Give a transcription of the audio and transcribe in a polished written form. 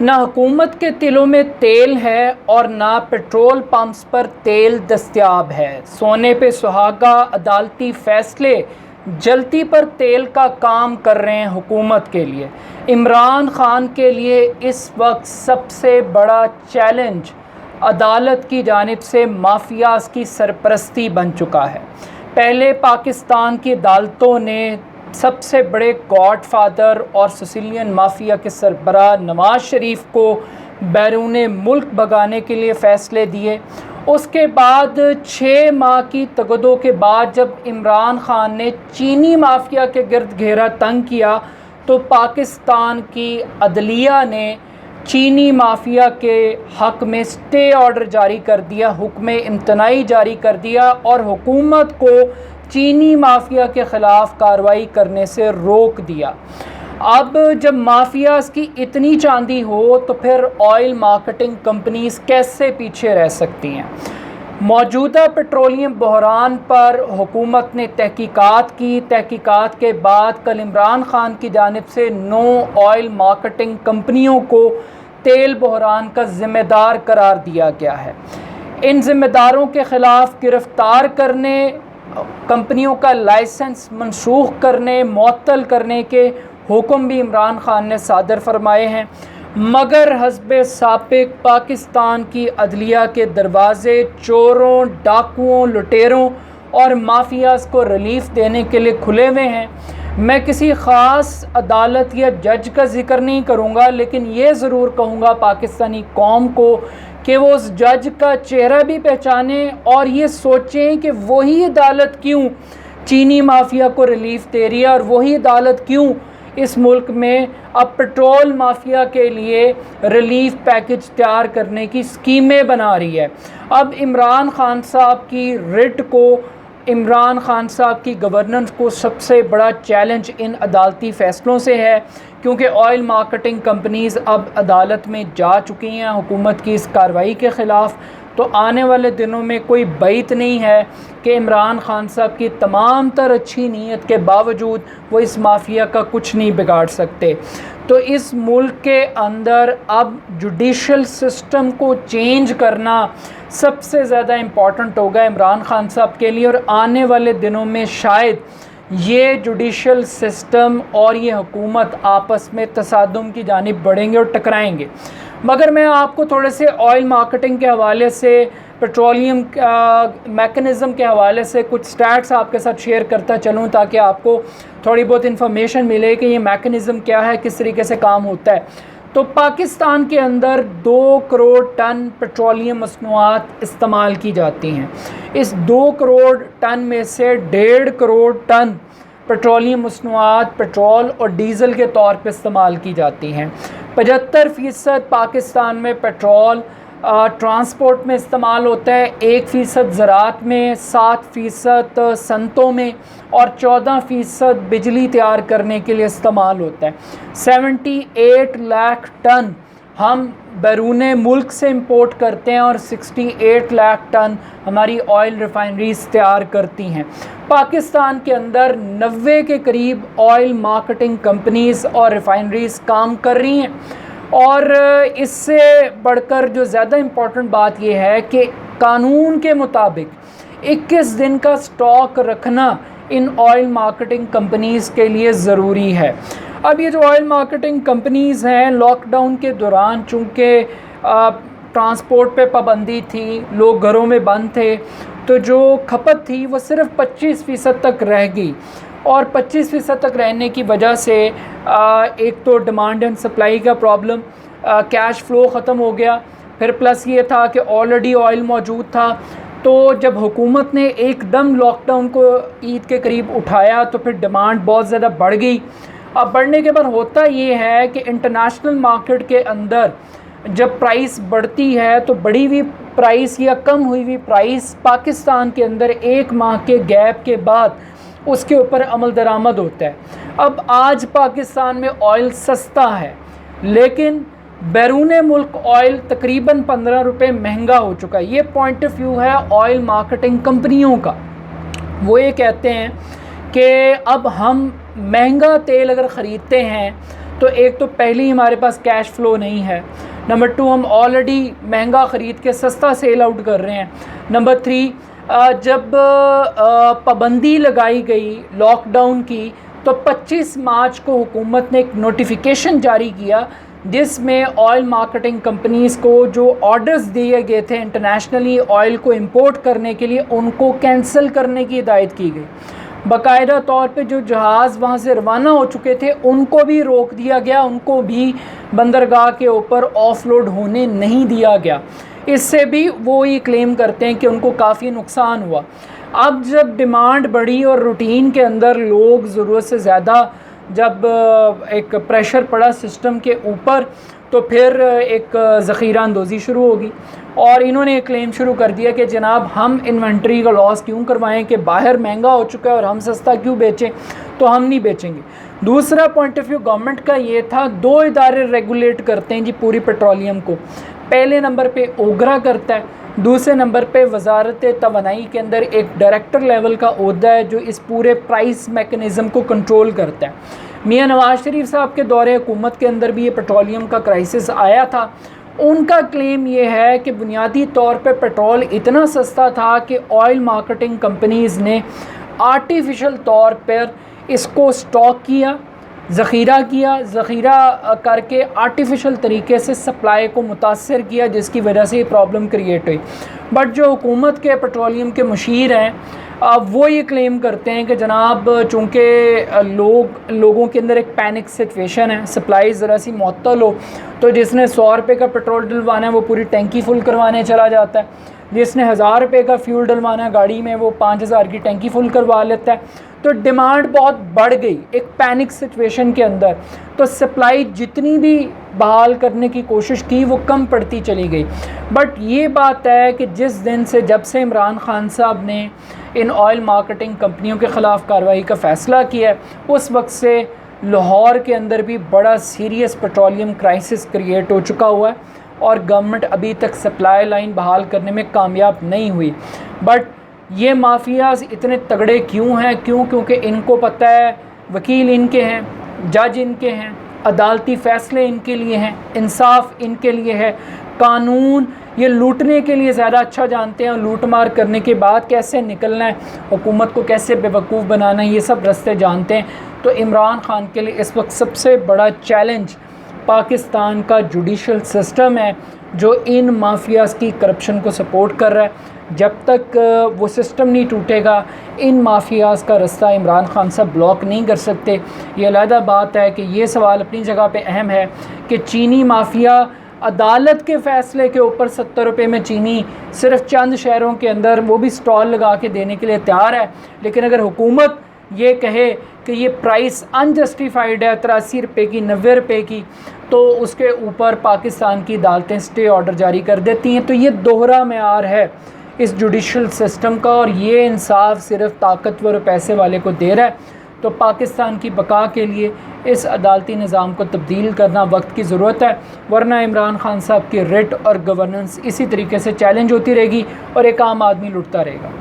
ना हुकूमत के तिलों में तेल है और ना पेट्रोल पंप्स पर तेल दस्तयाब है। सोने पे सुहागा अदालती फैसले जल्दी पर तेल का काम कर रहे हैं हुकूमत के लिए। इमरान खान के लिए इस वक्त सबसे बड़ा चैलेंज अदालत की जानिब से माफियाज की सरपरस्ती बन चुका है। पहले पाकिस्तान की अदालतों ने सबसे बड़े गॉडफादर और सिसिलियन माफिया के सरबराह नवाज शरीफ को बैरून मुल्क भगाने के लिए फ़ैसले दिए। उसके बाद 6 माह की तगदों के बाद जब इमरान खान ने चीनी माफिया के गिर्द घेरा तंग किया तो पाकिस्तान की अदलिया ने चीनी माफिया के हक़ में स्टे ऑर्डर जारी कर दिया, हुक्म इम्तनाई जारी कर दिया और हुकूमत को चीनी माफिया के ख़िलाफ़ कार्रवाई करने से रोक दिया। अब जब माफियाज़ की इतनी चांदी हो तो फिर ऑयल मार्केटिंग कंपनीज़ कैसे पीछे रह सकती हैं। मौजूदा पेट्रोलियम बहरान पर हुकूमत ने तहकीकात की। तहकीकात के बाद कल इमरान खान की जानिब से 9 ऑयल मार्केटिंग कंपनियों को तेल बहरान का ज़िम्मेदार करार दिया गया है। इन ज़िम्मेदारों के ख़िलाफ़ गिरफ़्तार करने, कंपनियों का लाइसेंस मनसूख करने, मुअत्तल करने के हुक्म भी इमरान खान ने सादर फरमाए हैं। मगर हस्बे साबिक़ पाकिस्तान की अदलिया के दरवाज़े चोरों, डाकुओं, लुटेरों और माफियाज़ को रिलीफ़ देने के लिए खुले हुए हैं। मैं किसी ख़ास अदालत या जज का ज़िक्र नहीं करूँगा, लेकिन ये ज़रूर कहूँगा पाकिस्तानी कौम को कि वो उस जज का चेहरा भी पहचानें और ये सोचें कि वही अदालत क्यों चीनी माफिया को रिलीफ़ दे रही है और वही अदालत क्यों इस मुल्क में अब पेट्रोल माफिया के लिए रिलीफ़ पैकेज तैयार करने की स्कीमें बना रही है। अब इमरान खान साहब की रिट को, इमरान खान साहब की गवर्नेंस को सबसे बड़ा चैलेंज इन अदालती फ़ैसलों से है, क्योंकि ऑयल मार्केटिंग कंपनीज़ अब अदालत में जा चुकी हैं हुकूमत की इस कार्रवाई के ख़िलाफ़। तो आने वाले दिनों में कोई बैत नहीं है कि इमरान खान साहब की तमाम तर अच्छी नीयत के बावजूद वो इस माफिया का कुछ नहीं बिगाड़ सकते। तो इस मुल्क के अंदर अब जुडिशल सिस्टम को चेंज करना सबसे ज़्यादा इम्पॉर्टेंट होगा इमरान खान साहब के लिए, और आने वाले दिनों में शायद ये जुडिशल सिस्टम और ये हुकूमत आपस में तसादुम की जानिब बढ़ेंगे और टकराएंगे। मगर मैं आपको थोड़े से ऑयल मार्केटिंग के हवाले से, पेट्रोलियम मैकेनिज़्म के हवाले से कुछ स्टैट्स आपके साथ शेयर करता चलूँ ताकि आपको थोड़ी बहुत इन्फॉर्मेशन मिले कि ये मैकेनिज़्म क्या है, किस तरीके से काम होता है। तो पाकिस्तान के अंदर 2 करोड़ टन पेट्रोलियम मसनूआत इस्तेमाल की जाती हैं। इस 2 करोड़ टन में से 1.5 करोड़ टन पेट्रोलियम मसनूआत पेट्रोल और डीज़ल के तौर पे इस्तेमाल की जाती हैं। 75% पाकिस्तान में पेट्रोल ट्रांसपोर्ट में इस्तेमाल होता है, 1% ज़राअत में, 7% सनतों में और 14% बिजली तैयार करने के लिए इस्तेमाल होता है। 78 लाख टन हम बैरून मुल्क से इंपोर्ट करते हैं और 68 लाख टन हमारी ऑयल रिफाइनरीज तैयार करती हैं। पाकिस्तान के अंदर 90 के करीब ऑयल मार्केटिंग कंपनीज़ और रिफाइनरीज काम कर रही हैं। और इससे बढ़कर जो ज़्यादा इम्पॉर्टेंट बात यह है कि कानून के मुताबिक 21 दिन का स्टॉक रखना इन ऑयल मार्केटिंग कंपनीज़ के लिए ज़रूरी है। अब ये जो ऑयल मार्केटिंग कंपनीज़ हैं, लॉकडाउन के दौरान चूँकि ट्रांसपोर्ट पे पाबंदी थी, लोग घरों में बंद थे, तो जो खपत थी वो सिर्फ 25% तक रह गई। और 25% तक रहने की वजह से एक तो डिमांड एंड सप्लाई का प्रॉब्लम, कैश फ़्लो ख़त्म हो गया। फिर प्लस ये था कि ऑलरेडी ऑयल मौजूद था। तो जब हुकूमत ने एकदम लॉकडाउन को ईद के करीब उठाया तो फिर डिमांड बहुत ज़्यादा बढ़ गई। अब बढ़ने के बाद होता ये है कि इंटरनेशनल मार्केट के अंदर जब प्राइस बढ़ती है तो बढ़ी हुई प्राइस या कम हुई हुई प्राइस पाकिस्तान के अंदर 1 माह के गैप के बाद उसके ऊपर अमल दरामद होता है। अब आज पाकिस्तान में ऑयल सस्ता है, लेकिन बैरून मुल्क ऑयल तकरीबन 15 रुपये महंगा हो चुका है। ये पॉइंट ऑफ व्यू है ऑयल मार्केटिंग कंपनियों का। वो ये कहते हैं कि अब हम महंगा तेल अगर ख़रीदते हैं तो एक तो पहले ही हमारे पास कैश फ्लो नहीं है, नंबर 2 हम ऑलरेडी महंगा ख़रीद के सस्ता सेल आउट कर रहे हैं, नंबर 3 जब पाबंदी लगाई गई लॉकडाउन की तो 25 मार्च को हुकूमत ने एक नोटिफिकेशन जारी किया जिसमें ऑयल मार्केटिंग कंपनीज़ को जो ऑर्डर्स दिए गए थे इंटरनेशनली ऑयल को इंपोर्ट करने के लिए उनको कैंसिल करने की हिदायत की गई। बाकायदा तौर पे जो जहाज़ वहाँ से रवाना हो चुके थे उनको भी रोक दिया गया, उनको भी बंदरगाह के ऊपर ऑफलोड होने नहीं दिया गया। इससे भी वो ये क्लेम करते हैं कि उनको काफ़ी नुकसान हुआ। अब जब डिमांड बढ़ी और रूटीन के अंदर लोग ज़रूरत से ज़्यादा जब एक प्रेशर पड़ा सिस्टम के ऊपर तो फिर एक ज़ख़ीरा अंदोज़ी शुरू होगी और इन्होंने क्लेम शुरू कर दिया कि जनाब हम इन्वेंट्री का लॉस क्यों करवाएं कि बाहर महंगा हो चुका है और हम सस्ता क्यों बेचें, तो हम नहीं बेचेंगे। दूसरा पॉइंट ऑफ व्यू गवर्नमेंट का ये था, 2 इदारे रेगुलेट करते हैं जी पूरी पेट्रोलियम को। पहले नंबर पे ओगरा करता है, दूसरे नंबर पे वजारत तवानाई के अंदर एक डायरेक्टर लेवल का ओहदा है जो इस पूरे प्राइस मैकेनिज़्म को कंट्रोल करता है। मियां नवाज शरीफ साहब के दौरे हुकूमत के अंदर भी ये पेट्रोलियम का क्राइसिस आया था। उनका क्लेम ये है कि बुनियादी तौर पे पेट्रोल इतना सस्ता था कि ऑयल मार्केटिंग कंपनीज़ ने आर्टिफिशियल तौर पर इसको स्टॉक किया, ज़ख़ीरा करके आर्टिफिशियल तरीके से सप्लाई को मुतासर किया, जिसकी वजह से ये प्रॉब्लम क्रिएट हुई। बट जो हुकूमत के पेट्रोलियम के मुशीर हैं वो ये क्लेम करते हैं कि जनाब चूँकि लोगों के अंदर एक पैनिक सिचुएशन है, सप्लाई ज़रा सी मुअत्तल हो तो जिसने 100 रुपये का पेट्रोल डलवाना है वो पूरी टैंकी फुल करवाने चला जाता है, जिसने 1000 रुपये का फ्यूल डलवाना है गाड़ी में वो 5000 की टैंकी फुल करवा लेता है। तो डिमांड बहुत बढ़ गई एक पैनिक सिचुएशन के अंदर, तो सप्लाई जितनी भी बहाल करने की कोशिश की वो कम पड़ती चली गई। बट ये बात है कि जिस दिन से जब से इमरान खान साहब ने इन ऑयल मार्केटिंग कंपनियों के ख़िलाफ़ कार्रवाई का फ़ैसला किया है उस वक्त से लाहौर के अंदर भी बड़ा सीरियस पेट्रोलियम क्राइसिस क्रिएट हो चुका हुआ है और गवर्नमेंट अभी तक सप्लाई लाइन बहाल करने में कामयाब नहीं हुई। बट ये माफियाज इतने तगड़े क्यों हैं? क्योंकि इनको पता है वकील इनके हैं, जज इनके हैं, अदालती फ़ैसले इनके लिए हैं, इंसाफ इनके लिए है, कानून ये लूटने के लिए ज़्यादा अच्छा जानते हैं और लूट मार करने के बाद कैसे निकलना है, हुकूमत को कैसे बेवकूफ़ बनाना है, ये सब रास्ते जानते हैं। तो इमरान खान के लिए इस वक्त सबसे बड़ा चैलेंज पाकिस्तान का जुडिशल सिस्टम है जो इन माफियाज़ की करप्शन को सपोर्ट कर रहा है। जब तक वो सिस्टम नहीं टूटेगा इन माफियाज़ का रास्ता इमरान खान साहब ब्लॉक नहीं कर सकते। ये अलहदा बात है कि ये सवाल अपनी जगह पे अहम है कि चीनी माफिया अदालत के फ़ैसले के ऊपर 70 रुपये में चीनी सिर्फ चंद शहरों के अंदर वो भी स्टॉल लगा के देने के लिए तैयार है, लेकिन अगर हुकूमत ये कहे कि ये प्राइस अनजस्टिफाइड है 83 रुपये की 90 रुपये की, तो उसके ऊपर पाकिस्तान की अदालतें स्टे ऑर्डर जारी कर देती हैं। तो ये दोहरा मेयार है इस जुडिशल सिस्टम का और ये इंसाफ सिर्फ ताकतवर पैसे वाले को दे रहा है। तो पाकिस्तान की बका के लिए इस अदालती निज़ाम को तब्दील करना वक्त की ज़रूरत है, वरना इमरान खान साहब की रिट और गवर्नेंस इसी तरीके से चैलेंज होती रहेगी और एक आम आदमी लुटता रहेगा।